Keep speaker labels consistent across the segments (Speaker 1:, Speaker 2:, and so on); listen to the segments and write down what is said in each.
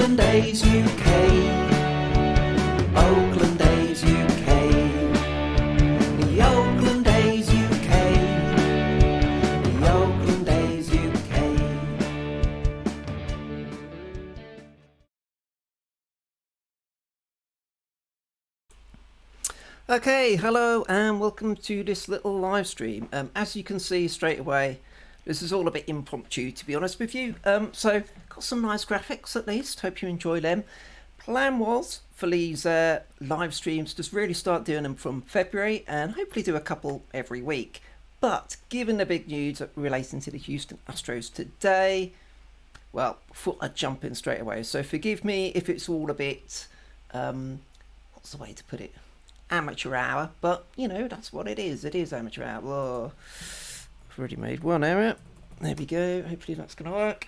Speaker 1: Oakland A's UK. Oakland A's UK. The Oakland A's UK. The Oakland A's UK.
Speaker 2: Okay, hello and welcome to this little live stream. As you can see straight away, this is all a bit impromptu, to be honest with you. So got some nice graphics at least. Hope you enjoy them. Plan was for these live streams to really start doing them from February and hopefully do a couple every week. But given the big news relating to the Houston Astros today, well, I thought I'd jump in straight away. So forgive me if it's all a bit, what's the way to put it? Amateur hour, but you know, that's what it is. It is amateur hour. Whoa. I've already made one error. There we go. Hopefully that's going to work.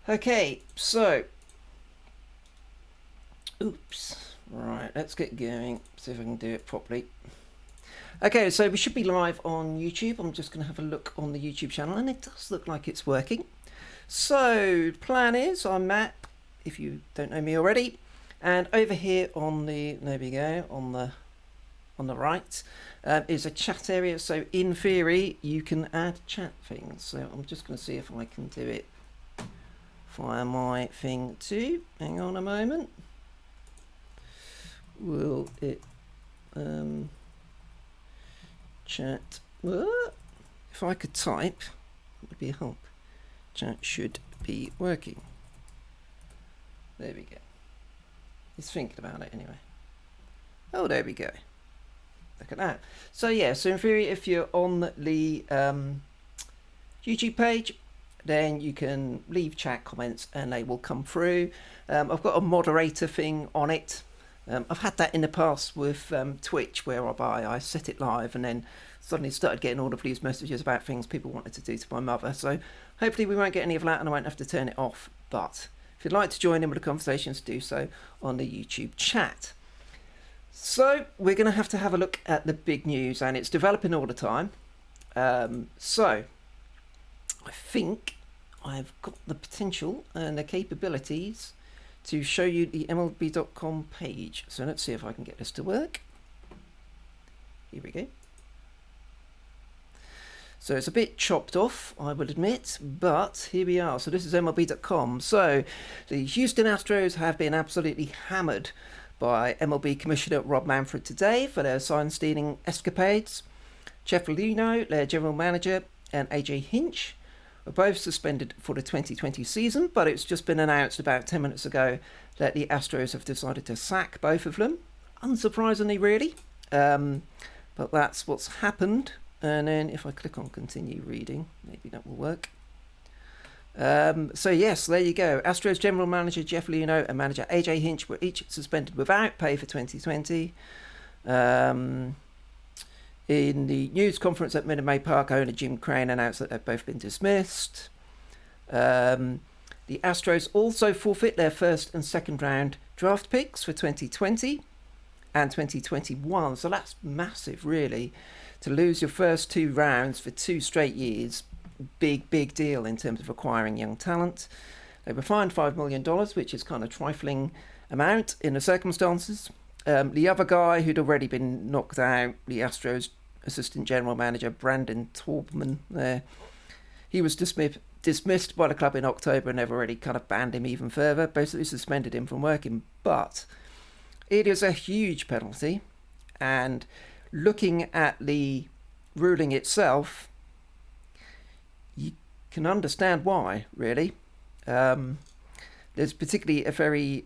Speaker 2: Okay, so oops. Right, let's get going. See if I can do it properly. Okay, so we should be live on YouTube. I'm just going to have a look on the YouTube channel, and it does look like it's working. So the plan is, I'm Matt, if you don't know me already. And over here on the, there we go, on the right is a chat area. So in theory, you can add chat things. So I'm just going to see if I can do it via my thing too. Hang on a moment. Will it chat? If I could type, that would be a help. Chat should be working. There we go. He's thinking about it anyway. Oh, there we go. Look at that. So yeah, so in theory, if you're on the YouTube page, then you can leave chat comments and they will come through. I've got a moderator thing on it. I've had that in the past with Twitch, whereby I set it live and then suddenly started getting all of these messages about things people wanted to do to my mother. So hopefully we won't get any of that and I won't have to turn it off. But if you'd like to join in with the conversations, do so on the YouTube chat. So we're going to have a look at the big news, and it's developing all the time. So I think I've got the potential and the capabilities to show you the MLB.com page. So let's see if I can get this to work. Here we go. So it's a bit chopped off, I will admit, but here we are. So this is MLB.com. So the Houston Astros have been absolutely hammered by MLB Commissioner Rob Manfred today for their sign-stealing escapades. Jeff Luhnow, their general manager, and AJ Hinch were both suspended for the 2020 season, but it's just been announced about 10 minutes ago that the Astros have decided to sack both of them. Unsurprisingly, really. But that's what's happened. And then if I click on continue reading, maybe that will work. So yes, there you go. Astros general manager Jeff Luhnow and manager AJ Hinch were each suspended without pay for 2020. In the news conference at Minute Maid Park, owner Jim Crane announced that they've both been dismissed. The Astros also forfeit their first and second round draft picks for 2020 and 2021. So that's massive, really. To lose your first two rounds for 2 straight years, big deal in terms of acquiring young talent. They were fined $5 million, which is kind of trifling amount in the circumstances. The other guy who'd already been knocked out, the Astros assistant general manager Brandon Taubman, he was dismissed by the club in October, and they've already kind of banned him even further, basically suspended him from working. But it is a huge penalty, and looking at the ruling itself, you can understand why, really. There's particularly a very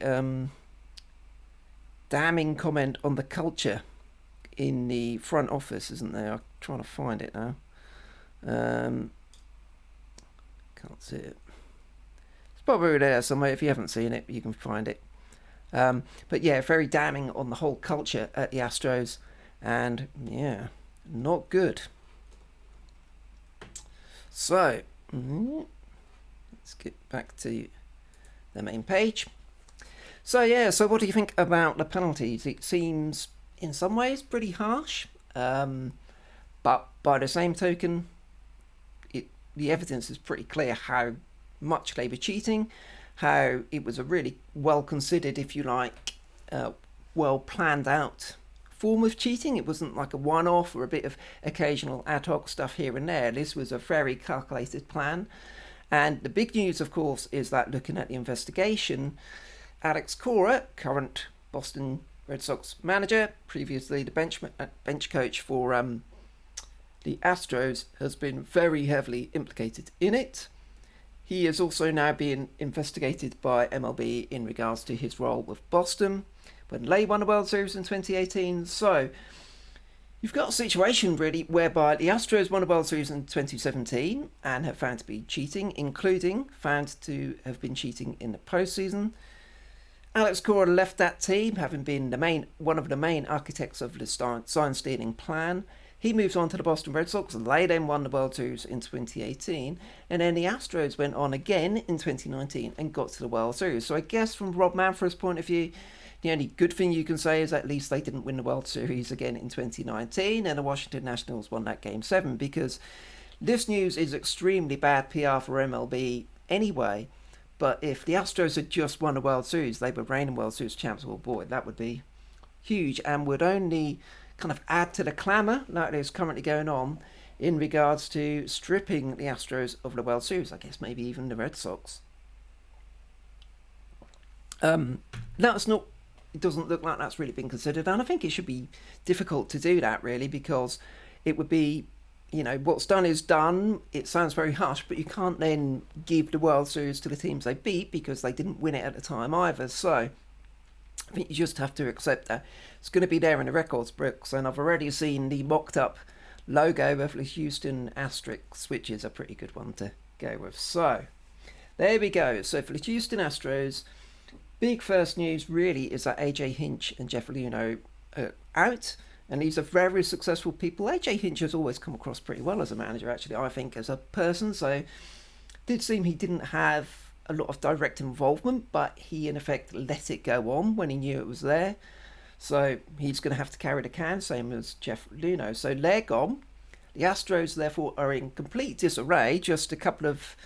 Speaker 2: damning comment on the culture in the front office, isn't there? I'm trying to find it now. Can't see it. It's probably there somewhere. If you haven't seen it, you can find it. But yeah, very damning on the whole culture at the Astros. And yeah, not good. So let's get back to the main page. So yeah, so what do you think about the penalties? It seems in some ways pretty harsh, but by the same token, the evidence is pretty clear how much they were cheating, how it was a really well considered, if you like, well planned out form of cheating. It wasn't like a one-off or a bit of occasional ad hoc stuff here and there. This was a very calculated plan. And the big news, of course, is that looking at the investigation, Alex Cora, current Boston Red Sox manager, previously the bench coach for the Astros, has been very heavily implicated in it. He is also now being investigated by MLB in regards to his role with Boston when they won the World Series in 2018. So you've got a situation really whereby the Astros won the World Series in 2017 and have found to be cheating, including found to have been cheating in the postseason. Alex Cora left that team, having been one of the main architects of the sign stealing plan. He moves on to the Boston Red Sox, and they then won the World Series in 2018. And then the Astros went on again in 2019 and got to the World Series. So I guess from Rob Manfred's point of view, the only good thing you can say is at least they didn't win the World Series again in 2019, and the Washington Nationals won that Game 7, because this news is extremely bad PR for MLB anyway. But if the Astros had just won the World Series, they were reigning World Series champs, well, boy, that would be huge and would only kind of add to the clamour that is currently going on in regards to stripping the Astros of the World Series. I guess maybe even the Red Sox. It doesn't look like that's really been considered, and I think it should be difficult to do that really, because it would be, what's done is done. It sounds very harsh, but you can't then give the World Series to the teams they beat because they didn't win it at the time either. So I think you just have to accept that it's going to be there in the records books, and I've already seen the mocked up logo of the Houston Asterisks, which is a pretty good one to go with. So there we go. So for the Houston Astros, big first news really is that AJ Hinch and Jeff Luhnow are out, and these are very successful people. AJ Hinch has always come across pretty well as a manager, actually, I think, as a person. So it did seem he didn't have a lot of direct involvement, but he in effect let it go on when he knew it was there. So he's going to have to carry the can, same as Jeff Luhnow. So they're gone. The Astros, therefore, are in complete disarray. Just a couple of,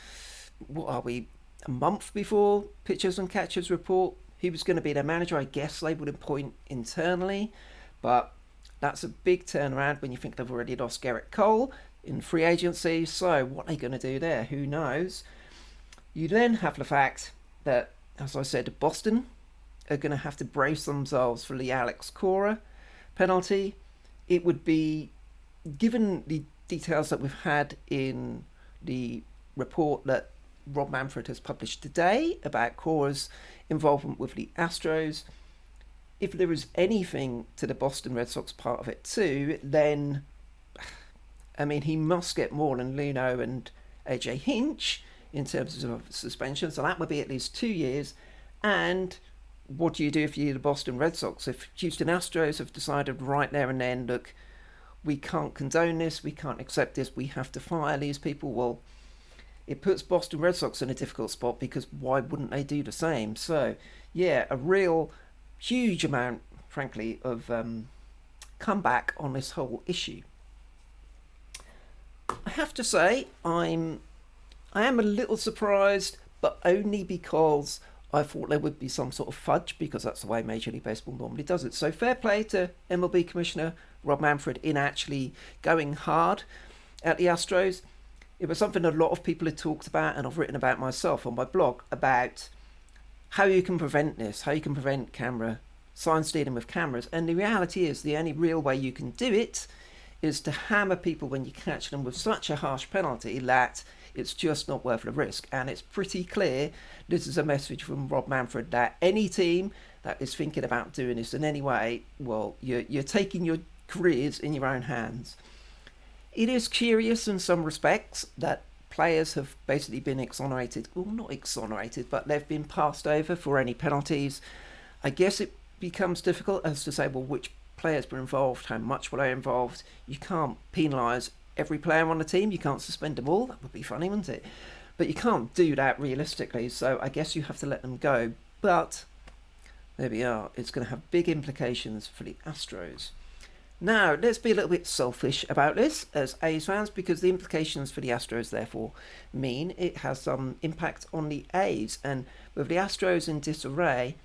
Speaker 2: a month before pitchers and catchers report he was going to be their manager. I guess they would appoint internally, but that's a big turnaround when you think they've already lost Garrett Cole in free agency. So what are they going to do there? Who knows? You then have the fact that, as I said, Boston are going to have to brace themselves for the Alex Cora penalty. It would be, given the details that we've had in the report that Rob Manfred has published today about Cora's involvement with the Astros, if there is anything to the Boston Red Sox part of it too, then, he must get more than Luhnow and AJ Hinch in terms of suspension. So that would be at least 2 years. And what do you do if you're the Boston Red Sox? If Houston Astros have decided right there and then, look, we can't condone this, we can't accept this, we have to fire these people, well, it puts Boston Red Sox in a difficult spot, because why wouldn't they do the same? So, yeah, a real huge amount, frankly, of comeback on this whole issue. I have to say, I am a little surprised, but only because I thought there would be some sort of fudge, because that's the way Major League Baseball normally does it. So fair play to MLB Commissioner Rob Manfred in actually going hard at the Astros. It was something a lot of people had talked about, and I've written about myself on my blog, about how you can prevent this, how you can prevent sign stealing with cameras. And the reality is, the only real way you can do it is to hammer people when you catch them with such a harsh penalty that it's just not worth the risk. And it's pretty clear this is a message from Rob Manfred that any team that is thinking about doing this in any way, well, you're taking your careers in your own hands. It is curious in some respects that players have basically been exonerated. Well, not exonerated, but they've been passed over for any penalties. I guess it becomes difficult as to say, well, which players were involved, how much were they involved. You can't penalise every player on the team. You can't suspend them all. That would be funny, wouldn't it? But you can't do that realistically, so I guess you have to let them go. But there we are. It's going to have big implications for the Astros. Now, let's be a little bit selfish about this as A's fans, because the implications for the Astros therefore mean it has some impact on the A's. And with the Astros in disarray,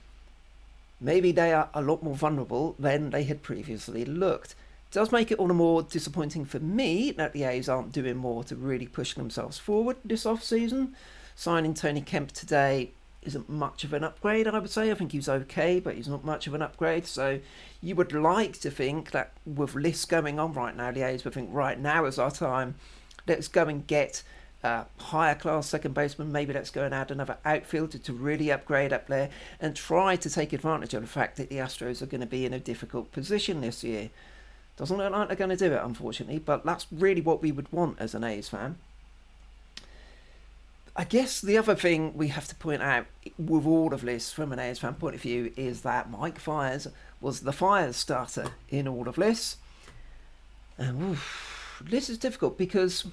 Speaker 2: maybe they are a lot more vulnerable than they had previously looked. It does make it all the more disappointing for me that the A's aren't doing more to really push themselves forward this off-season. Signing Tony Kemp today isn't much of an upgrade, I would say. I think he's okay, but he's not much of an upgrade. So you would like to think that with lists going on right now, the A's would think, right, now is our time. Let's go and get a higher class second baseman. Maybe let's go and add another outfielder to really upgrade up there and try to take advantage of the fact that the Astros are going to be in a difficult position this year. Doesn't look like they're going to do it, unfortunately, but that's really what we would want as an A's fan. I guess the other thing we have to point out with all of this from an A's fan point of view is that Mike Fiers was the fire starter in all of this. And this is difficult because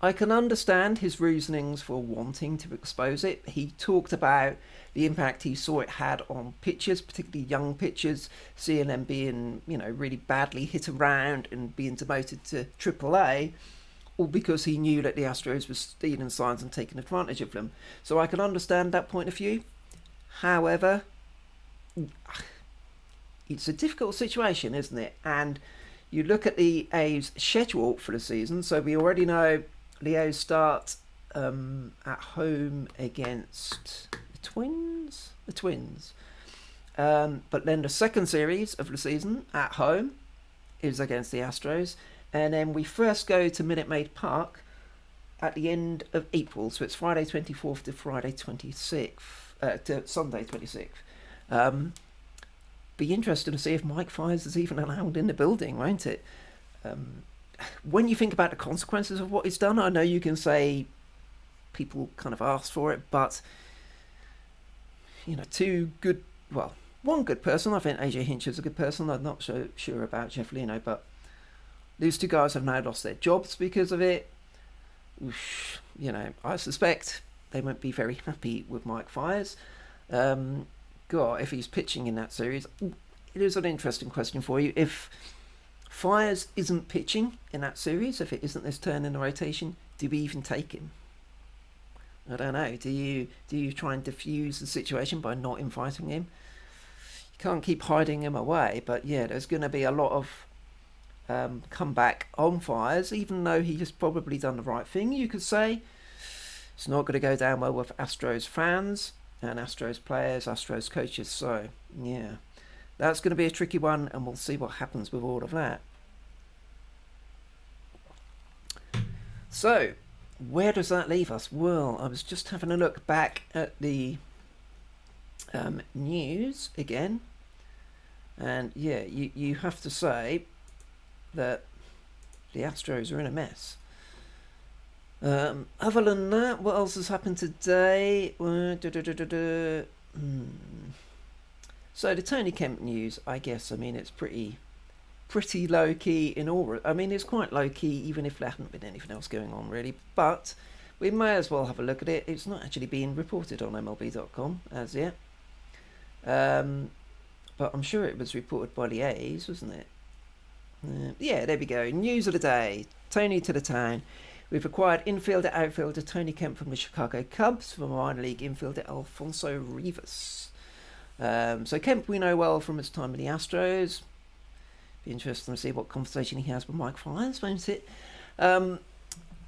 Speaker 2: I can understand his reasonings for wanting to expose it. He talked about the impact he saw it had on pitchers, particularly young pitchers, seeing them being, really badly hit around and being demoted to AAA. All because he knew that the Astros were stealing signs and taking advantage of them. So I can understand that point of view. However, it's a difficult situation, isn't it? And you look at the A's schedule for the season. So we already know the A's start at home against the Twins. But then the second series of the season at home is against the Astros. And then we first go to Minute Maid Park at the end of April. So it's Friday 24th to Friday 26th, to Sunday 26th. Be interested to see if Mike Fiers is even allowed in the building, won't it? When you think about the consequences of what he's done, I know you can say people kind of asked for it, but, one good person. I think AJ Hinch is a good person. I'm not so sure about Jeff Leno, but these two guys have now lost their jobs because of it. I suspect they won't be very happy with Mike Fiers. If he's pitching in that series, it is an interesting question for you. If Fiers isn't pitching in that series, if it isn't this turn in the rotation, do we even take him? I don't know. Do you try and diffuse the situation by not inviting him? You can't keep hiding him away, but yeah, there's going to be a lot of comeback on Fiers, even though he has probably done the right thing. You could say it's not going to go down well with Astros fans and Astros players, Astros coaches. So yeah, that's going to be a tricky one, and we'll see what happens with all of that. So where does that leave us? Well, I was just having a look back at the news again, and yeah, you have to say that the Astros are in a mess. Other than that, what else has happened today? So the Tony Kemp news, I guess, it's pretty low key in all. It's quite low key even if there hadn't been anything else going on really, but we may as well have a look at it. It's not actually being reported on MLB.com as yet, but I'm sure it was reported by the A's, wasn't it? Yeah, there we go. News of the day. Tony to the town. We've acquired infielder outfielder Tony Kemp from the Chicago Cubs from minor league infielder Alfonso Rivas. So Kemp we know well from his time in the Astros. Be interesting to see what conversation he has with Mike Fiers, won't it?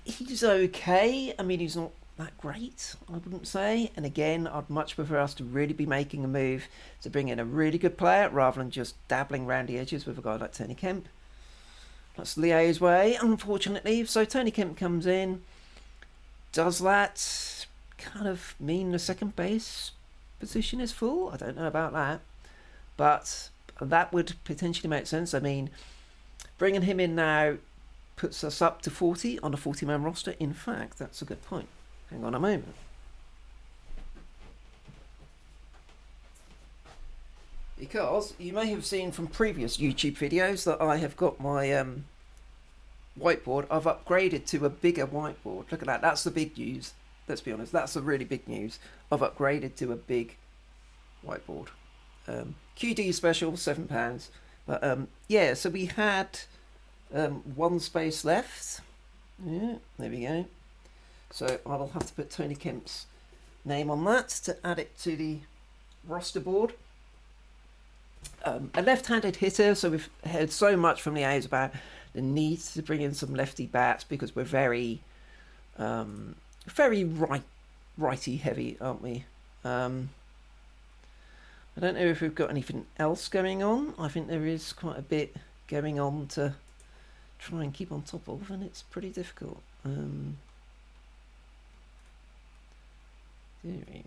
Speaker 2: He's okay. He's not that great, I wouldn't say. And again, I'd much prefer us to really be making a move to bring in a really good player rather than just dabbling around the edges with a guy like Tony Kemp. That's the A's way, unfortunately. So Tony Kemp comes in. Does that kind of mean the second base position is full? I don't know about that. But that would potentially make sense. Bringing him in now puts us up to 40 on a 40-man roster. In fact, that's a good point. Hang on a moment. Because you may have seen from previous YouTube videos that I have got my whiteboard. I've upgraded to a bigger whiteboard. Look at that. That's the big news. Let's be honest. That's the really big news. I've upgraded to a big whiteboard. QD special, £7. But yeah, so we had one space left. Yeah, there we go. So I will have to put Tony Kemp's name on that to add it to the roster board. A left-handed hitter, so we've heard so much from the A's about the need to bring in some lefty bats because we're very righty heavy, aren't we? I don't know if we've got anything else going on. I think there is quite a bit going on to try and keep on top of, and it's pretty difficult. Dearie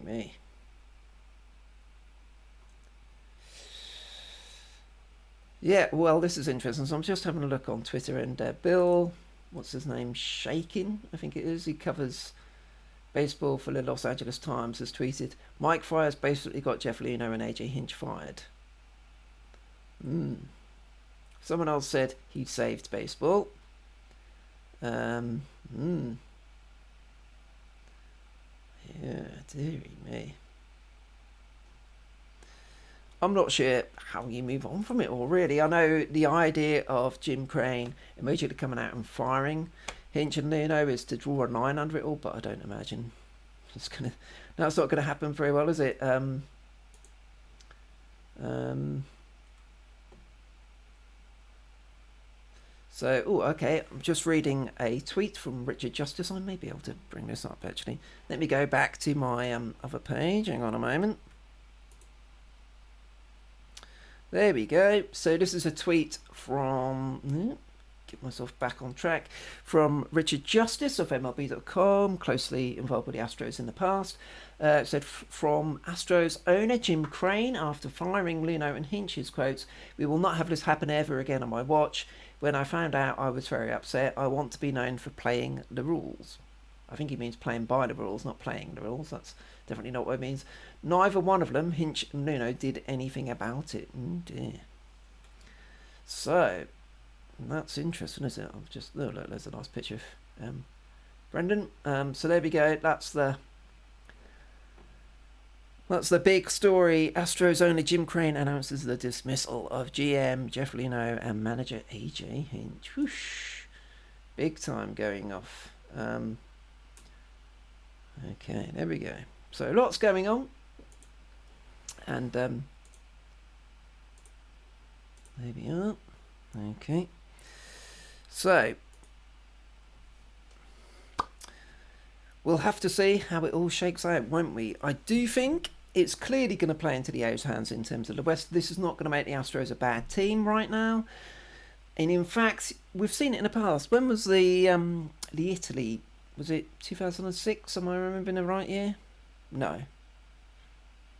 Speaker 2: me. Yeah, well, this is interesting. So I'm just having a look on Twitter, and Bill, what's his name, Shakin, I think it is, he covers baseball for the Los Angeles Times, has tweeted, Mike Friars basically got Jeff Leno and AJ Hinch fired. Someone else said he saved baseball. Yeah, dearie me. I'm not sure how you move on from it all, really. I know the idea of Jim Crane immediately coming out and firing Hinch and Leno is to draw a line under it all, but I don't imagine that's not gonna happen very well, is it? So, okay, I'm just reading a tweet from Richard Justice. I may be able to bring this up, actually. Let me go back to my other page. Hang on a moment. There we go. So this is a tweet from, get myself back on track, from Richard Justice of MLB.com, closely involved with the Astros in the past. It said, from Astros owner Jim Crane, after firing Leno and Hinch, his quotes, "We will not have this happen ever again on my watch. When I found out, I was very upset. I want to be known for playing the rules." I think he means playing by the rules, not playing the rules. That's definitely not what it means. Neither one of them, Hinch and Leno, did anything about it. Oh dear. So, that's interesting, isn't it? I've just, oh look, there's a nice picture of Brendan. So there we go. That's the big story. Astros owner Jim Crane announces the dismissal of GM Jeff Leno and manager AJ Hinch. Whoosh. Big time going off. Okay, there we go. So lots going on. And there we are. Okay. So we'll have to see how it all shakes out, won't we? I do think it's clearly going to play into the A's hands in terms of the West. This is not going to make the Astros a bad team right now. And in fact, we've seen it in the past. When was the Italy? Was it 2006? Am I remembering the right year? No.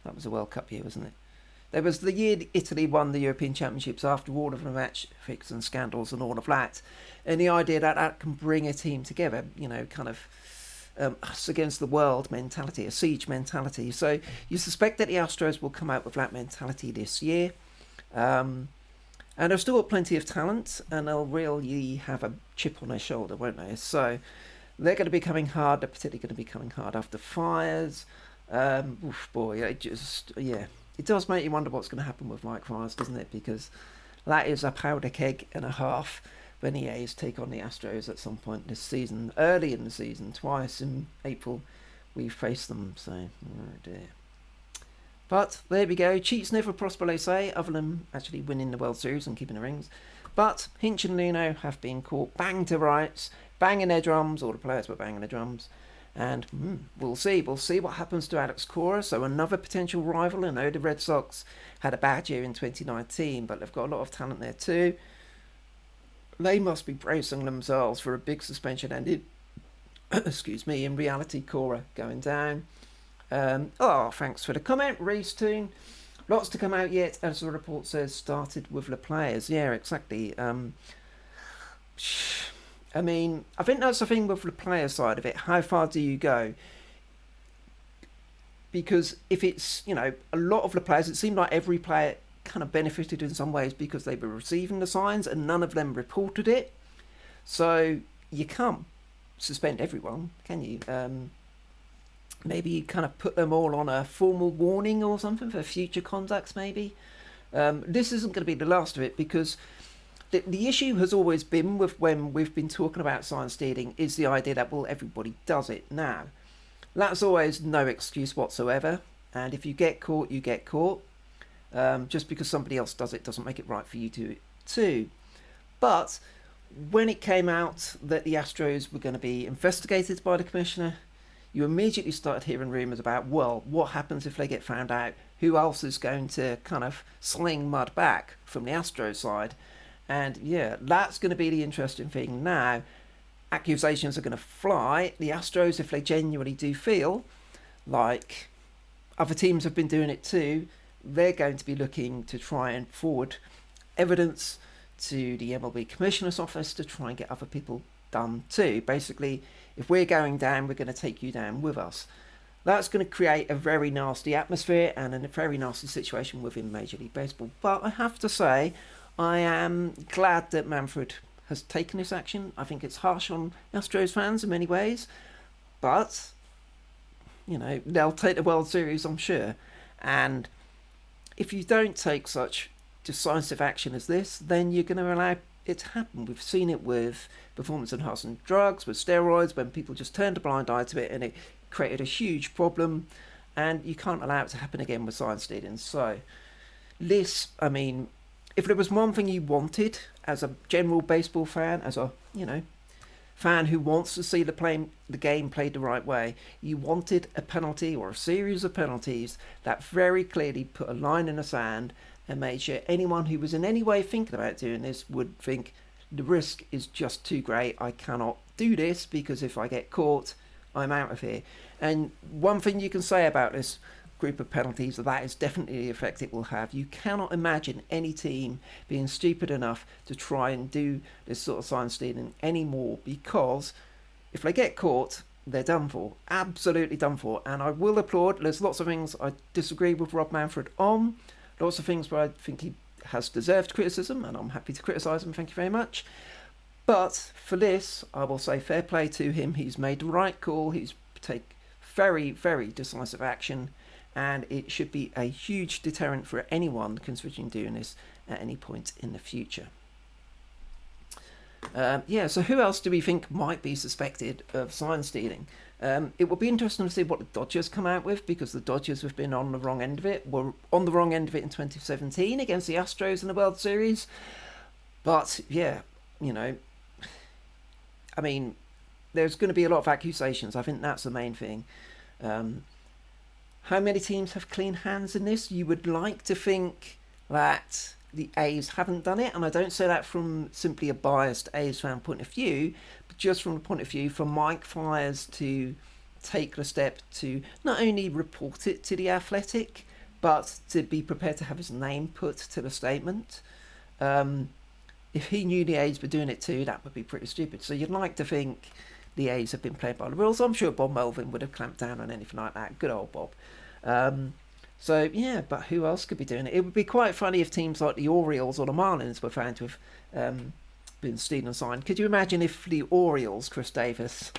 Speaker 2: That was a World Cup year, wasn't it? There was the year Italy won the European Championships after all of the match fix and scandals and all of that. And the idea that that can bring a team together, you know, kind of us against the world mentality, a siege mentality. So you suspect that the Astros will come out with that mentality this year. And they've still got plenty of talent, and they'll really have a chip on their shoulder, won't they? So they're going to be coming hard. They're particularly going to be coming hard after fires. It does make you wonder what's going to happen with Mike Friars, doesn't it? Because that is a powder keg and a half when the A's take on the Astros at some point this season. Early in the season, twice in April, we faced them. So, oh dear. But there we go. Cheats never prosper, they say, other than actually winning the World Series and keeping the rings. But Hinch and Leno have been caught banged to rights, banging their drums. All the players were banging their drums. And we'll see. We'll see what happens to Alex Cora. So another potential rival. I know the Red Sox had a bad year in 2019, but they've got a lot of talent there too. They must be bracing themselves for a big suspension ended. Excuse me. In reality, Cora going down. Thanks for the comment, Reese Toon. Lots to come out yet, as the report says, started with the players. Yeah, exactly. I mean, I think that's the thing with the player side of it. How far do you go? Because if it's, you know, a lot of the players, it seemed like every player kind of benefited in some ways because they were receiving the signs and none of them reported it. So you can't suspend everyone, can you? Maybe you kind of put them all on a formal warning or something for future conducts, maybe. This isn't going to be the last of it, because the issue has always been with when we've been talking about sign stealing is the idea that, well, everybody does it now. That's always no excuse whatsoever, and if you get caught, you get caught. Just because somebody else does it doesn't make it right for you to do it too. But when it came out that the Astros were going to be investigated by the commissioner, you immediately started hearing rumours about, well, what happens if they get found out? Who else is going to kind of sling mud back from the Astros side? And yeah, that's going to be the interesting thing now. Accusations are going to fly. The Astros, if they genuinely do feel like other teams have been doing it too, they're going to be looking to try and forward evidence to the MLB Commissioner's office to try and get other people done too. Basically, if we're going down, we're going to take you down with us. That's going to create a very nasty atmosphere and a very nasty situation within Major League Baseball. But I have to say, I am glad that Manfred has taken this action. I think it's harsh on Astros fans in many ways, but you know, they'll take the World Series, I'm sure. And if you don't take such decisive action as this, then you're going to allow it to happen. We've seen it with performance enhancing drugs, with steroids, when people just turned a blind eye to it and it created a huge problem, and you can't allow it to happen again with sign stealing. So this, I mean, if there was one thing you wanted as a general baseball fan, as a, you know, fan who wants to see the game played the right way, you wanted a penalty or a series of penalties that very clearly put a line in the sand and made sure anyone who was in any way thinking about doing this would think the risk is just too great. I cannot do this because if I get caught, I'm out of here. And one thing you can say about this group of penalties, that is definitely the effect it will have. You cannot imagine any team being stupid enough to try and do this sort of sign stealing anymore, because if they get caught, they're done for. Absolutely done for. And I will applaud. There's lots of things I disagree with Rob Manfred on. Lots of things where I think he has deserved criticism, and I'm happy to criticise him. Thank you very much. But for this, I will say fair play to him. He's made the right call. He's taken very, very decisive action, and it should be a huge deterrent for anyone considering doing this at any point in the future. Yeah, so who else do we think might be suspected of sign stealing? It will be interesting to see what the Dodgers come out with, because the Dodgers have been on the wrong end of it. Were on the wrong end of it in 2017 against the Astros in the World Series. But yeah, you know, I mean, there's going to be a lot of accusations. I think that's the main thing. How many teams have clean hands in this? You would like to think that the A's haven't done it, and I don't say that from simply a biased A's fan point of view, but just from the point of view for Mike Fiers to take the step to not only report it to The Athletic, but to be prepared to have his name put to the statement. If he knew the A's were doing it too, that would be pretty stupid. So you'd like to think the A's have been played by the rules. I'm sure Bob Melvin would have clamped down on anything like that. Good old Bob. So yeah, but who else could be doing it? It would be quite funny if teams like the Orioles or the Marlins were found to have been stealing sign. Could you imagine if the Orioles, Chris Davis,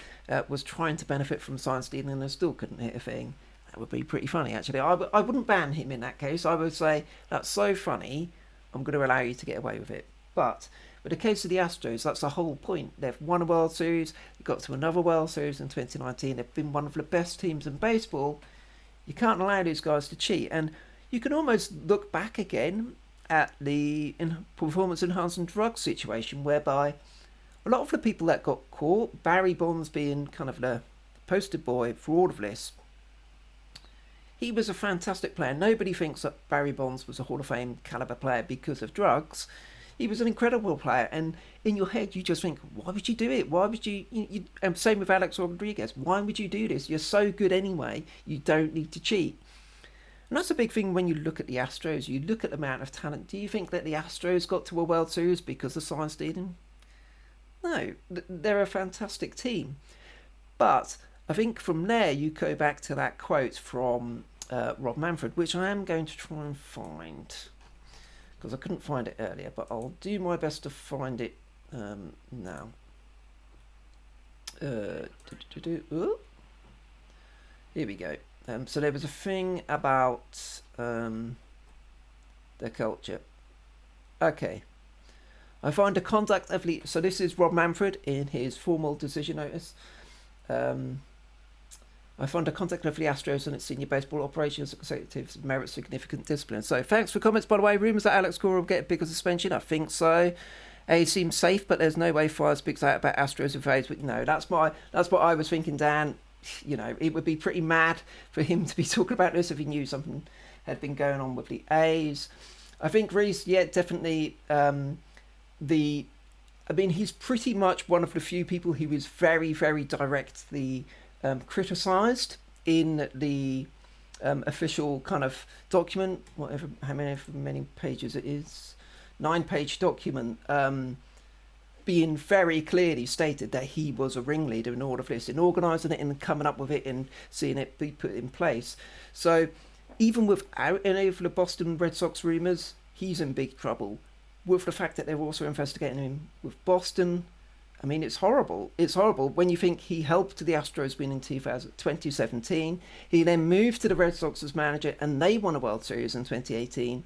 Speaker 2: was trying to benefit from sign stealing and still couldn't hit a thing? That would be pretty funny, actually. I wouldn't ban him in that case. I would say, that's so funny, I'm going to allow you to get away with it. But with the case of the Astros, that's the whole point. They've won a World Series, they got to another World Series in 2019, they've been one of the best teams in baseball. You can't allow these guys to cheat. And you can almost look back again at the performance enhancing drug situation, whereby a lot of the people that got caught, Barry Bonds being kind of the poster boy for all of this, he was a fantastic player. Nobody thinks that Barry Bonds was a Hall of Fame caliber player because of drugs. He was an incredible player, and in your head you just think, why would you do it? Why would you and same with Alex Rodriguez. Why would you do this? You're so good anyway. You don't need to cheat. And that's a big thing when you look at the Astros. You look at the amount of talent. Do you think that the Astros got to a World Series because of sign stealing? No, they're a fantastic team. But I think from there you go back to that quote from Rob Manfred, which I am going to try and find, because I couldn't find it earlier, but I'll do my best to find it now. Here we go. So there was a thing about the the culture. Okay. I find a contact of the... So this is Rob Manfred in his formal decision notice. I find a contact of the Astros and its senior baseball operations executives merit significant discipline. So thanks for comments, by the way. Rumours that Alex Cora will get a bigger suspension. I think so. He seems safe, but there's no way Fire speaks out about Astros and phase. But no, that's what I was thinking, Dan. You know, it would be pretty mad for him to be talking about this if he knew something had been going on with the A's. I think Reese, yeah, definitely. He's pretty much one of the few people who is very, very directly criticised in the official kind of document, how many pages it is, 9-page document, being very clearly stated that he was a ringleader in all of this, in organising it and coming up with it and seeing it be put in place. So even without any of the Boston Red Sox rumours, he's in big trouble. With the fact that they're also investigating him with Boston, I mean, it's horrible. It's horrible when you think he helped the Astros win in 2017. He then moved to the Red Sox as manager and they won a World Series in 2018.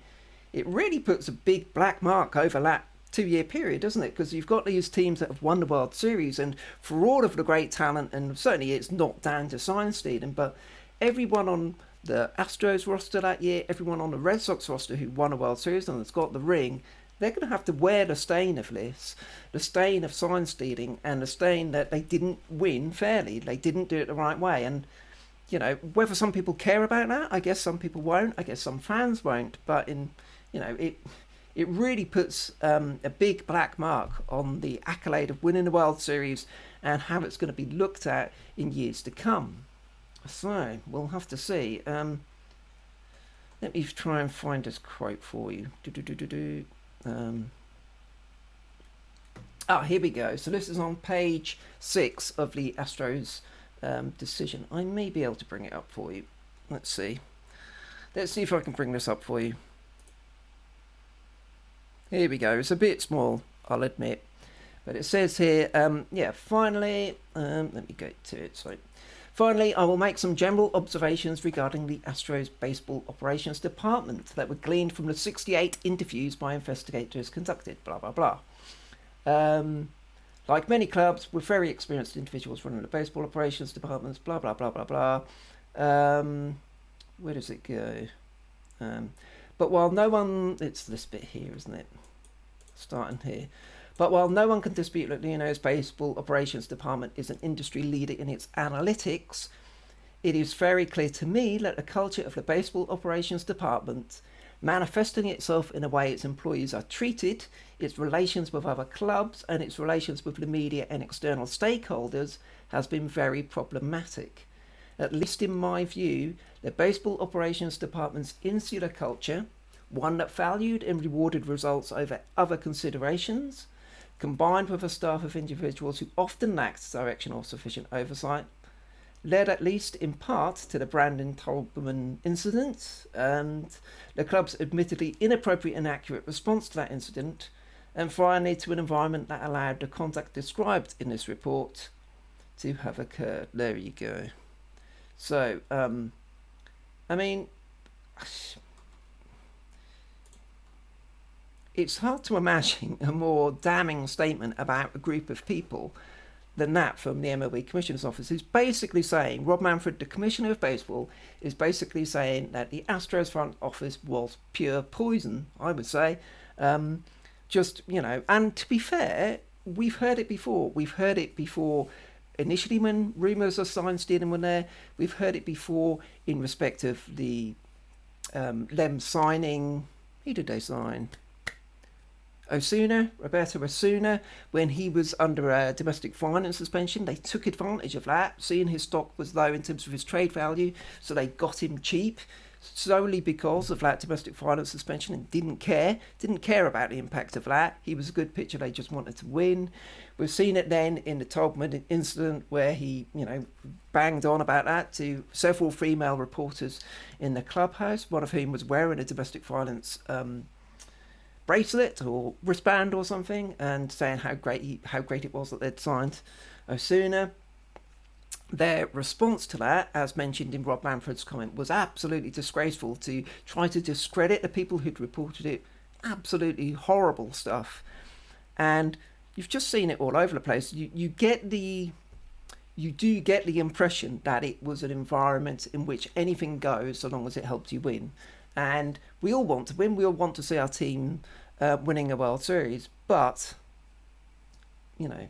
Speaker 2: It really puts a big black mark over that 2-year period, doesn't it? Because you've got these teams that have won the World Series, and for all of the great talent, and certainly it's not down to sign stealing, but everyone on the Astros roster that year, everyone on the Red Sox roster who won a World Series and has got the ring, they're going to have to wear the stain of this, the stain of sign stealing, and the stain that they didn't win fairly. They didn't do it the right way. And, you know, whether some people care about that, I guess some people won't. I guess some fans won't. But, it really puts a big black mark on the accolade of winning the World Series and how it's going to be looked at in years to come. So, we'll have to see. Let me try and find this quote for you. Here we go. So this is on page 6 of the Astros decision. I may be able to bring it up for you. Let's see. Let's see if I can bring this up for you. Here we go. It's a bit small, I'll admit. But it says here, finally, let me go to it. So, finally, I will make some general observations regarding the Astros Baseball Operations Department that were gleaned from the 68 interviews by investigators conducted, blah, blah, blah. Like many clubs with very experienced individuals running the baseball operations departments, blah, blah, blah, blah, blah. Where does it go? But while no one... It's this bit here, isn't it? Starting here. But while no one can dispute that Leono's Baseball Operations Department is an industry leader in its analytics, it is very clear to me that the culture of the Baseball Operations Department, manifesting itself in the way its employees are treated, its relations with other clubs, and its relations with the media and external stakeholders, has been very problematic. At least in my view, the Baseball Operations Department's insular culture, one that valued and rewarded results over other considerations, combined with a staff of individuals who often lacked direction or sufficient oversight, led at least in part to the Brandon Tolberman incident and the club's admittedly inappropriate and inaccurate response to that incident, and finally to an environment that allowed the conduct described in this report to have occurred. There you go. So, I mean... It's hard to imagine a more damning statement about a group of people than that from the MLB Commissioner's Office, who's basically saying, Rob Manfred, the Commissioner of Baseball, is basically saying that the Astros front office was pure poison, I would say. And to be fair, we've heard it before. We've heard it before initially when rumours of sign stealing were there. We've heard it before in respect of the them signing... Who did they sign? Roberto Osuna, when he was under a domestic violence suspension. They took advantage of that, seeing his stock was low in terms of his trade value, so they got him cheap solely because of that domestic violence suspension and didn't care about the impact of that. He was a good pitcher, they just wanted to win. We've seen it then in the Tolberman incident where he, banged on about that to several female reporters in the clubhouse, one of whom was wearing a domestic violence bracelet or wristband or something, and saying how great it was that they'd signed Osuna. Their response to that, as mentioned in Rob Manfred's comment, was absolutely disgraceful, to try to discredit the people who'd reported it. Absolutely horrible stuff. And you've just seen it all over the place. You do get the impression that it was an environment in which anything goes so long as it helps you win. And we all want to win. We all want to see our team winning a World Series. But, you know,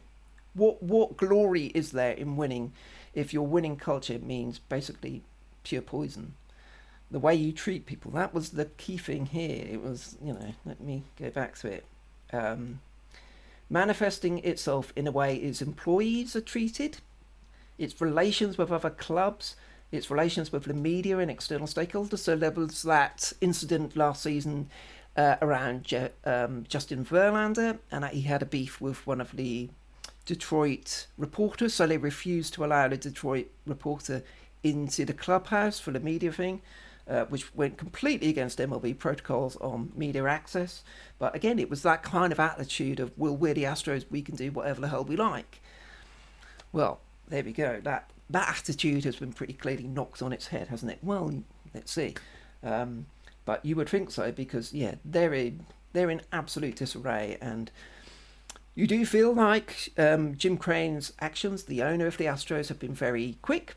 Speaker 2: what glory is there in winning if your winning culture means basically pure poison? The way you treat people, that was the key thing here. It was, you know, let me go back to it. Manifesting itself in a way its employees are treated, its relations with other clubs, its relations with the media and external stakeholders. So there was that incident last season around Justin Verlander, and he had a beef with one of the Detroit reporters, so they refused to allow the Detroit reporter into the clubhouse for the media thing, which went completely against MLB protocols on media access. But again, it was that kind of attitude of, well, we're the Astros, we can do whatever the hell we like. Well, there we go. That attitude has been pretty clearly knocked on its head, hasn't it? Well, let's see. But you would think so, because yeah, they're in absolute disarray, and you do feel like Jim Crane's actions, the owner of the Astros, have been very quick,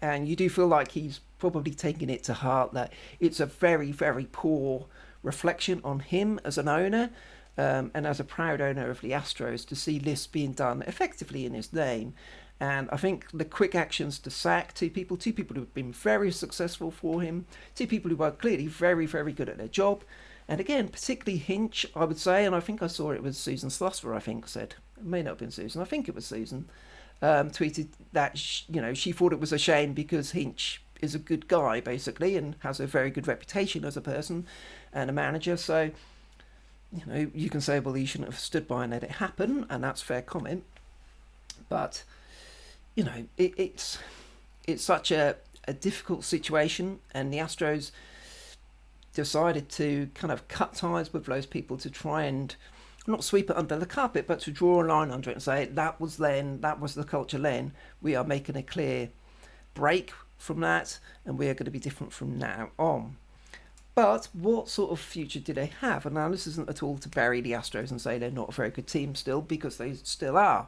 Speaker 2: and you do feel like he's probably taken it to heart that it's a very, very poor reflection on him as an owner, and as a proud owner of the Astros, to see this being done effectively in his name. And I think the quick actions to sack two people who have been very successful for him, two people who are clearly very, very good at their job. And again, particularly Hinch, I would say, and I think I saw it was Susan Slusser, I think, said, it may not have been Susan, I think it was Susan, tweeted that, she thought it was a shame because Hinch is a good guy, basically, and has a very good reputation as a person and a manager. So, you can say, well, he shouldn't have stood by and let it happen, and that's fair comment. But, it's such a difficult situation, and the Astros decided to kind of cut ties with those people to try and not sweep it under the carpet, but to draw a line under it and say, that was the culture then, we are making a clear break from that, and we are going to be different from now on. But what sort of future do they have? And now this isn't at all to bury the Astros and say they're not a very good team still, because they still are.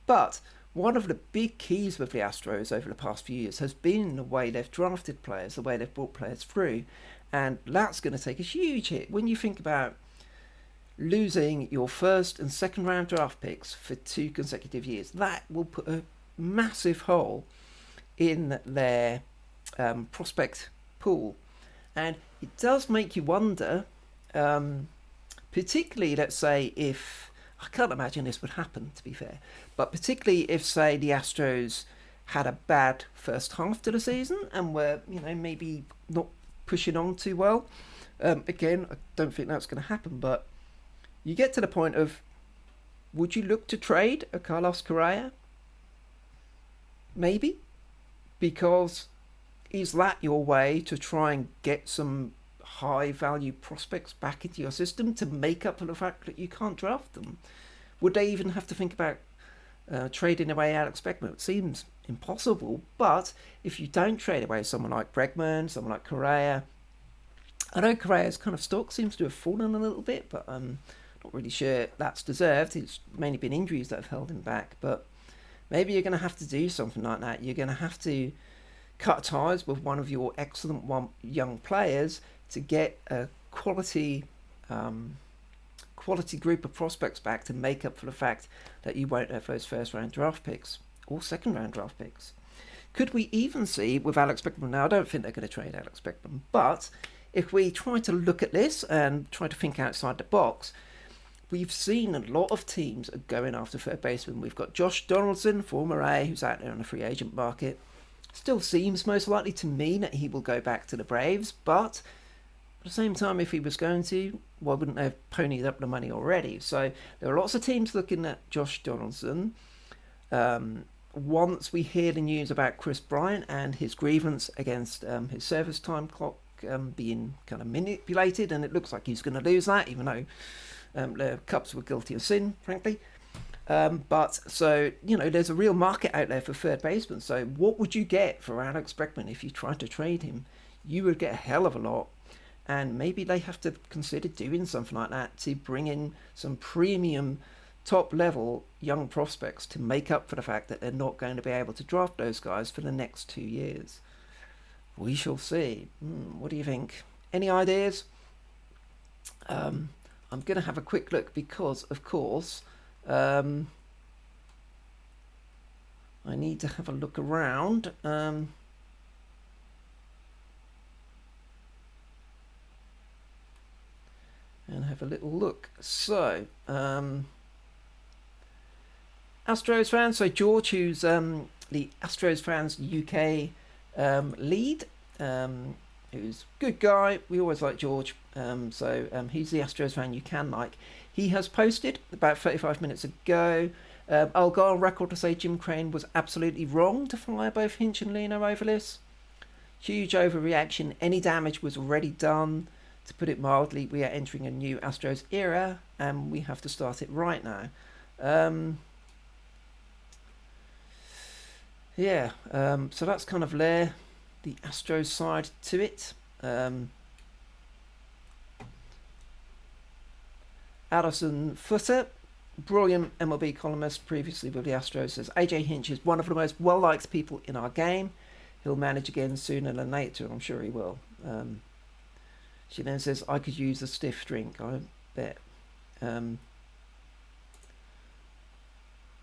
Speaker 2: But one of the big keys with the Astros over the past few years has been the way they've drafted players, the way they've brought players through. And that's going to take a huge hit when you think about losing your first and second round draft picks for 2 consecutive years. That will put a massive hole in their prospect pool. And it does make you wonder, particularly, let's say, if, I can't imagine this would happen, to be fair, but particularly if, say, the Astros had a bad first half to the season and were, maybe not pushing on too well. Again, I don't think that's going to happen, but you get to the point of, would you look to trade a Carlos Correa? Maybe, because is that your way to try and get some high value prospects back into your system to make up for the fact that you can't draft them? Would they even have to think about trading away Alex Bregman? It seems impossible, but if you don't trade away someone like Bregman, someone like Correa, I know Correa's kind of stock seems to have fallen a little bit, but I'm not really sure that's deserved. It's mainly been injuries that have held him back, but maybe you're going to have to do something like that. You're going to have to cut ties with one of your excellent young players to get a quality group of prospects back to make up for the fact that you won't have those first round draft picks or second round draft picks. Could we even see with Alex Bregman? Now, I don't think they're going to trade Alex Bregman, but if we try to look at this and try to think outside the box, we've seen a lot of teams are going after third baseman. We've got Josh Donaldson, former A, who's out there on the free agent market. Still seems most likely to me that he will go back to the Braves, but at the same time, if he was going to, why wouldn't they have ponied up the money already? So there are lots of teams looking at Josh Donaldson. Once we hear the news about Chris Bryant and his grievance against his service time clock being kind of manipulated, and it looks like he's going to lose that, even though the Cubs were guilty of sin, frankly. But so, there's a real market out there for third basemen. So what would you get for Alex Bregman if you tried to trade him? You would get a hell of a lot. And maybe they have to consider doing something like that to bring in some premium top level young prospects to make up for the fact that they're not going to be able to draft those guys for the next 2 years. We shall see. What do you think? Any ideas? I'm going to have a quick look because, of course, I need to have a look around. And have a little look. So, Astros fans. So George, who's the Astros fans UK lead, who's a good guy. We always like George. He's the Astros fan you can like. He has posted about 35 minutes ago. I'll go on record to say Jim Crane was absolutely wrong to fire both Hinch and Leno over this. Huge overreaction. Any damage was already done. To put it mildly, we are entering a new Astros era, and we have to start it right now. So that's kind of the Astros side to it. Addison Footer, brilliant MLB columnist previously with the Astros, says AJ Hinch is one of the most well-liked people in our game. He'll manage again sooner than later. I'm sure he will. She then says, I could use a stiff drink, I bet. And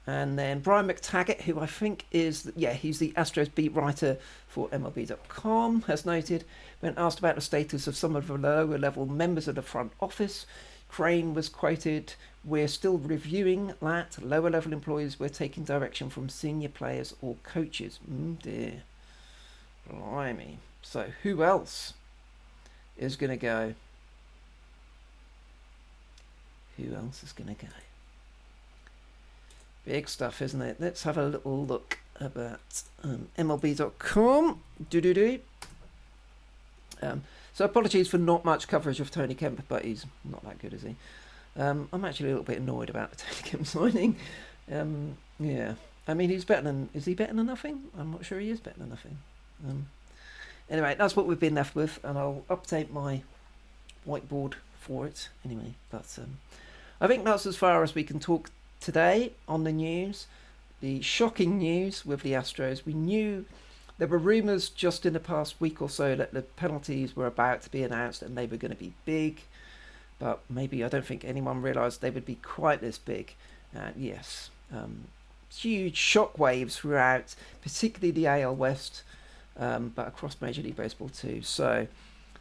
Speaker 2: then Brian McTaggart, who I think is, he's the Astros beat writer for MLB.com, has noted, when asked about the status of some of the lower level members of the front office, Crane was quoted, we're still reviewing that. Lower level employees were taking direction from senior players or coaches. Dear. Blimey. So who else is going to go? Who else is going to go? Big stuff, isn't it? Let's have a little look about MLB.com. So apologies for not much coverage of Tony Kemp, but he's not that good, is he? I'm actually a little bit annoyed about the Tony Kemp signing. I mean, is he better than nothing? I'm not sure he is better than nothing. Anyway, that's what we've been left with, and I'll update my whiteboard for it anyway. But I think that's as far as we can talk today on the news. The shocking news with the Astros. We knew there were rumours just in the past week or so that the penalties were about to be announced and they were going to be big. But maybe I don't think anyone realised they would be quite this big. Yes, huge shockwaves throughout, particularly the AL West, but across Major League Baseball too. So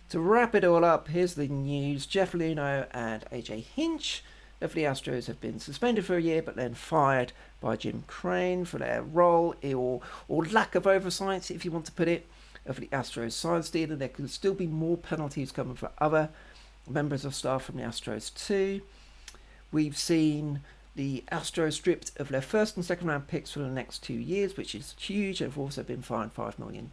Speaker 2: to wrap it all up, here's the news. Jeff Luhnow and AJ Hinch of the Astros have been suspended for a year but then fired by Jim Crane for their role or lack of oversight, if you want to put it, of the Astros science deal, and there could still be more penalties coming for other members of staff from the Astros too. We've seen the Astros stripped of their first and second round picks for the next 2 years, which is huge. They've also been fined $5 million.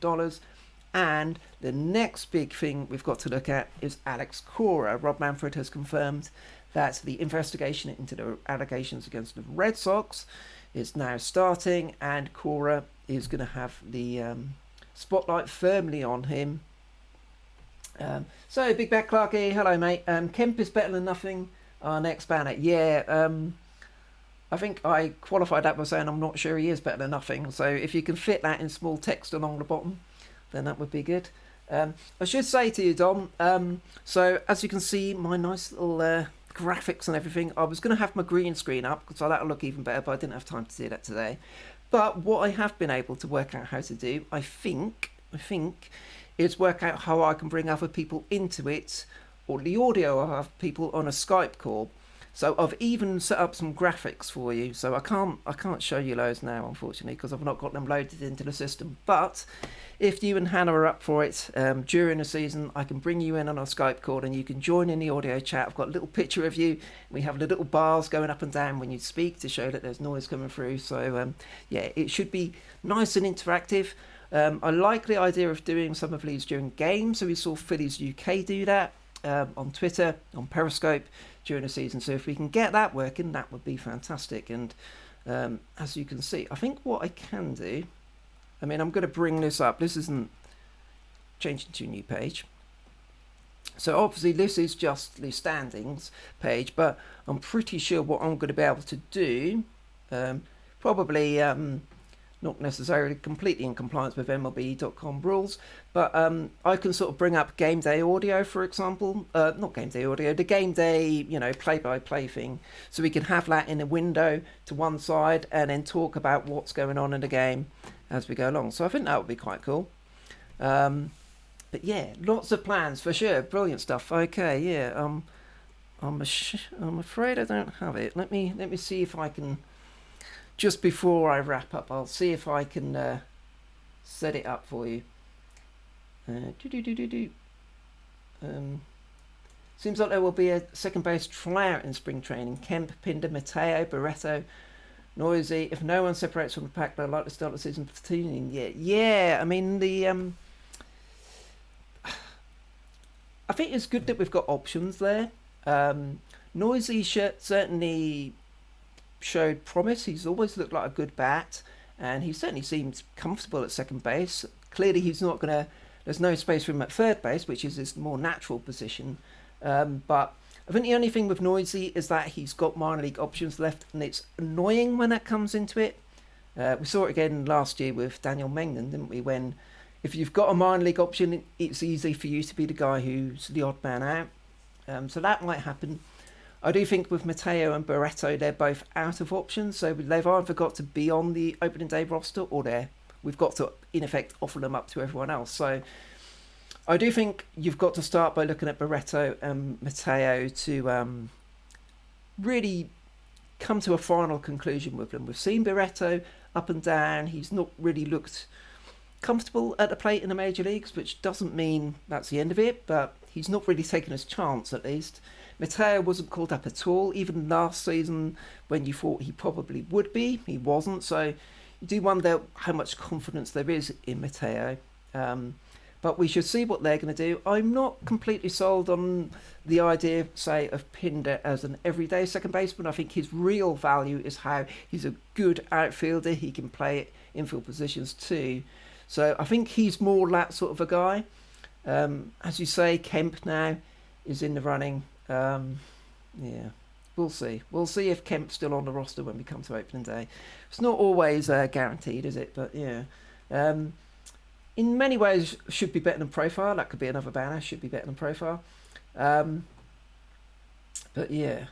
Speaker 2: And the next big thing we've got to look at is Alex Cora. Rob Manfred has confirmed that the investigation into the allegations against the Red Sox is now starting, and Cora is going to have the spotlight firmly on him. So, Big Bat Clarky, hello mate. Kemp is better than nothing. Our next banner. I think I qualified that by saying I'm not sure he is better than nothing. So if you can fit that in small text along the bottom, then that would be good. I should say to you, Dom, so as you can see, my nice little graphics and everything, I was going to have my green screen up, so that'll look even better, but I didn't have time to do that today. But what I have been able to work out how to do, I think, is work out how I can bring other people into it, or the audio of people on a Skype call. So I've even set up some graphics for you. So I can't show you those now, unfortunately, because I've not got them loaded into the system. But if you and Hannah are up for it during the season, I can bring you in on a Skype call and you can join in the audio chat. I've got a little picture of you. We have the little bars going up and down when you speak to show that there's noise coming through. So it should be nice and interactive. I like the idea of doing some of these during games. So we saw Phillies UK do that. on Twitter, on Periscope during the season. So if we can get that working, that would be fantastic. And as you can see, I think what I can do, I mean, I'm going to bring this up. This isn't changing to a new page. So obviously this is just the standings page, but I'm pretty sure what I'm going to be able to do, probably not necessarily completely in compliance with MLB.com rules, but I can sort of bring up game day audio, for example. Not game day audio, the game day, you know, play-by-play thing. So we can have that in a window to one side and then talk about what's going on in the game as we go along. So I think that would be quite cool. But yeah, lots of plans for sure. Brilliant stuff. Okay, yeah. I'm afraid I don't have it. Let me see if I can. Just before I wrap up, I'll see if I can set it up for you. Seems like there will be a second base tryout in spring training. Kemp, Pinder, Mateo, Barreto, Noisy. If no one separates from the pack, they'll likely start the season platooning. Yeah. I mean the. I think it's good that we've got options there. Noisy certainly showed promise. He's always looked like a good bat, and he certainly seems comfortable at second base. Clearly, he's not going to. There's no space for him at third base, which is his more natural position. But I think the only thing with Noisy is that he's got minor league options left, and it's annoying when that comes into it. We saw it again last year with Daniel Mengden, didn't we? When if you've got a minor league option, it's easy for you to be the guy who's the odd man out. So that might happen. I do think with Mateo and Barreto, they're both out of options. So they've either got to be on the opening day roster or we've got to, in effect, offer them up to everyone else. So I do think you've got to start by looking at Barreto and Mateo to really come to a final conclusion with them. We've seen Barreto up and down. He's not really looked comfortable at the plate in the major leagues, which doesn't mean that's the end of it, but he's not really taken his chance, at least. Mateo wasn't called up at all, even last season when you thought he probably would be. He wasn't, so you do wonder how much confidence there is in Mateo. But we should see what they're going to do. I'm not completely sold on the idea, say, of Pinder as an everyday second baseman. I think his real value is how he's a good outfielder. He can play infield positions too. So I think he's more that sort of a guy. As you say, Kemp now is in the running. Yeah, we'll see. We'll see if Kemp's still on the roster when we come to opening day. It's not always guaranteed, is it? But yeah. In many ways, should be better than Profile. That could be another banner. Should be better than Profile. But yeah,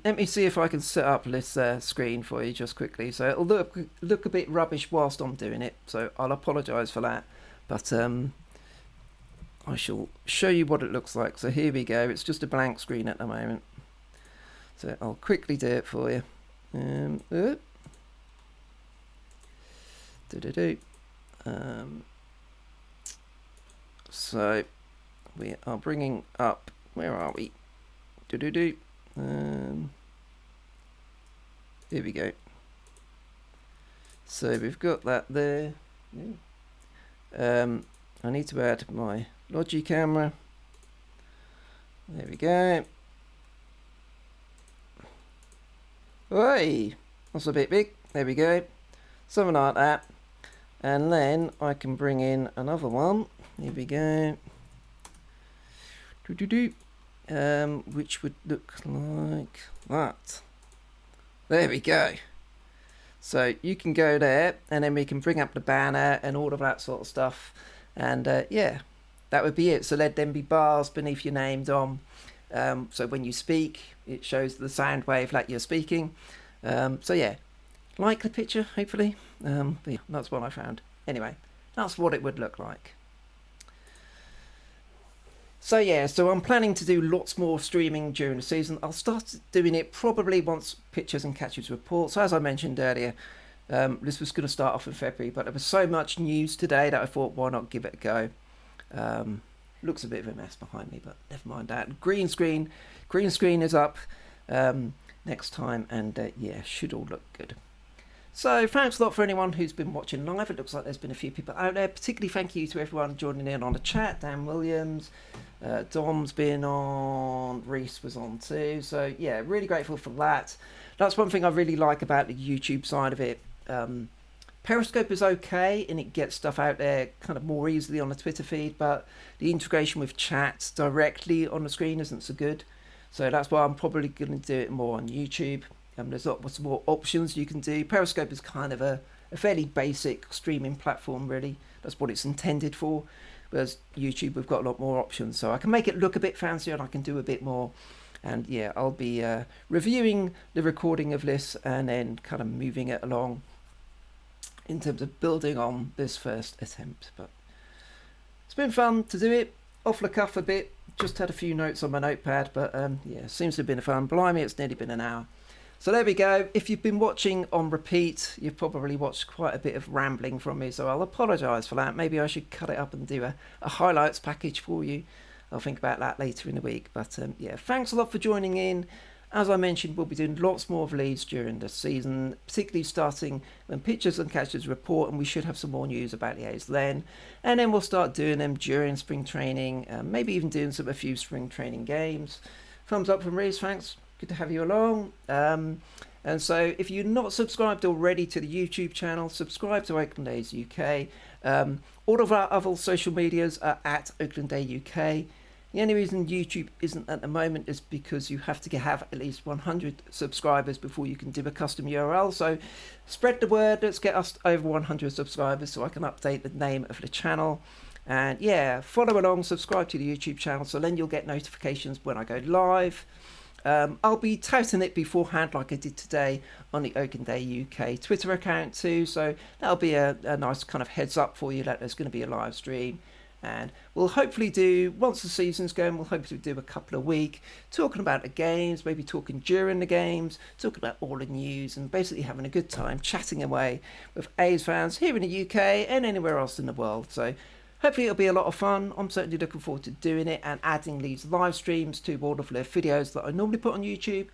Speaker 2: let me see if I can set up this screen for you just quickly. So it'll look a bit rubbish whilst I'm doing it. So I'll apologise for that. But I shall show you what it looks like. So here we go. It's just a blank screen at the moment. So I'll quickly do it for you. So we are bringing up, where are we? Here we go. So we've got that there. I need to add my Logi camera. There we go. Hey, that's a bit big. There we go. Something like that. And then I can bring in another one. Here we go. Which would look like that. There we go. So you can go there, and then we can bring up the banner and all of that sort of stuff. And yeah, that would be it. So there'd then be bars beneath your name, Dom. So when you speak, it shows the sound wave that you're speaking. So yeah, like the picture, hopefully. But yeah, that's what I found. Anyway, that's what it would look like. So yeah, so I'm planning to do lots more streaming during the season. I'll start doing it probably once pitchers and catchers report. So as I mentioned earlier, this was going to start off in February, but there was so much news today that I thought, why not give it a go? Looks a bit of a mess behind me, but never mind that. Green screen is up next time, and yeah, should all look good. So thanks a lot for anyone who's been watching live. It looks like there's been a few people out there. Particularly thank you to everyone joining in on the chat. Dan Williams, Dom's been on, Reese was on too. So yeah, really grateful for that. That's one thing I really like about the YouTube side of it. Periscope is okay and it gets stuff out there kind of more easily on the Twitter feed, but the integration with chats directly on the screen isn't so good. So that's why I'm probably going to do it more on YouTube. There's lots more options you can do. Periscope is kind of a fairly basic streaming platform, really. That's what it's intended for. Whereas YouTube, we've got a lot more options. So I can make it look a bit fancier and I can do a bit more. And yeah, I'll be reviewing the recording of this and then kind of moving it along in terms of building on this first attempt. But it's been fun to do it. Off the cuff a bit. Just had a few notes on my notepad. But yeah, seems to have been fun. Blimey, it's nearly been an hour. So there we go. If you've been watching on repeat, you've probably watched quite a bit of rambling from me, so I'll apologise for that. Maybe I should cut it up and do a highlights package for you. I'll think about that later in the week. But yeah, thanks a lot for joining in. As I mentioned, we'll be doing lots more of leads during the season, particularly starting when pitchers and catchers report, and we should have some more news about the A's then. And then we'll start doing them during spring training, maybe even doing a few spring training games. Thumbs up from Reese, thanks. Good to have you along. And so if you're not subscribed already to the YouTube channel, subscribe to Oakland A's UK. All of our other social medias are at Oakland A UK. The only reason YouTube isn't at the moment is because you have to have at least 100 subscribers before you can do a custom URL. So spread the word. Let's get us over 100 subscribers so I can update the name of the channel. And yeah, follow along, subscribe to the YouTube channel, so then you'll get notifications when I go live. I'll be touting it beforehand like I did today on the Oakland Day UK Twitter account too, so that'll be a nice kind of heads up for you that there's going to be a live stream. And we'll hopefully do, once the season's going, we'll hopefully do a couple of weeks talking about the games, maybe talking during the games, talking about all the news, and basically having a good time chatting away with A's fans here in the UK and anywhere else in the world. So hopefully it'll be a lot of fun. I'm certainly looking forward to doing it and adding these live streams to all of the videos that I normally put on YouTube.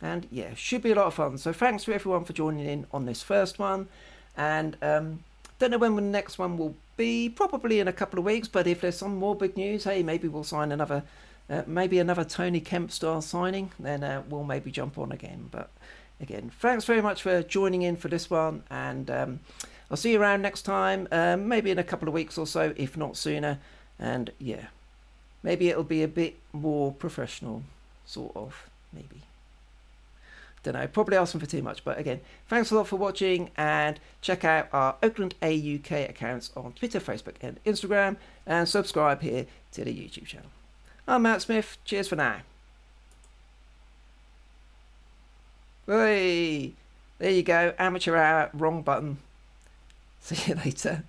Speaker 2: And yeah, should be a lot of fun. So thanks to everyone for joining in on this first one. And don't know when the next one will be, probably in a couple of weeks. But if there's some more big news, hey, maybe we'll sign another, maybe another Tony Kemp style signing. Then we'll maybe jump on again. But again, thanks very much for joining in for this one. And I'll see you around next time, maybe in a couple of weeks or so, if not sooner. And yeah, maybe it'll be a bit more professional, sort of, maybe. Don't know, probably asking for too much. But again, thanks a lot for watching, and check out our Oakland A UK accounts on Twitter, Facebook and Instagram, and subscribe here to the YouTube channel. I'm Matt Smith. Cheers for now. Hey, there you go, amateur hour, wrong button. See you later.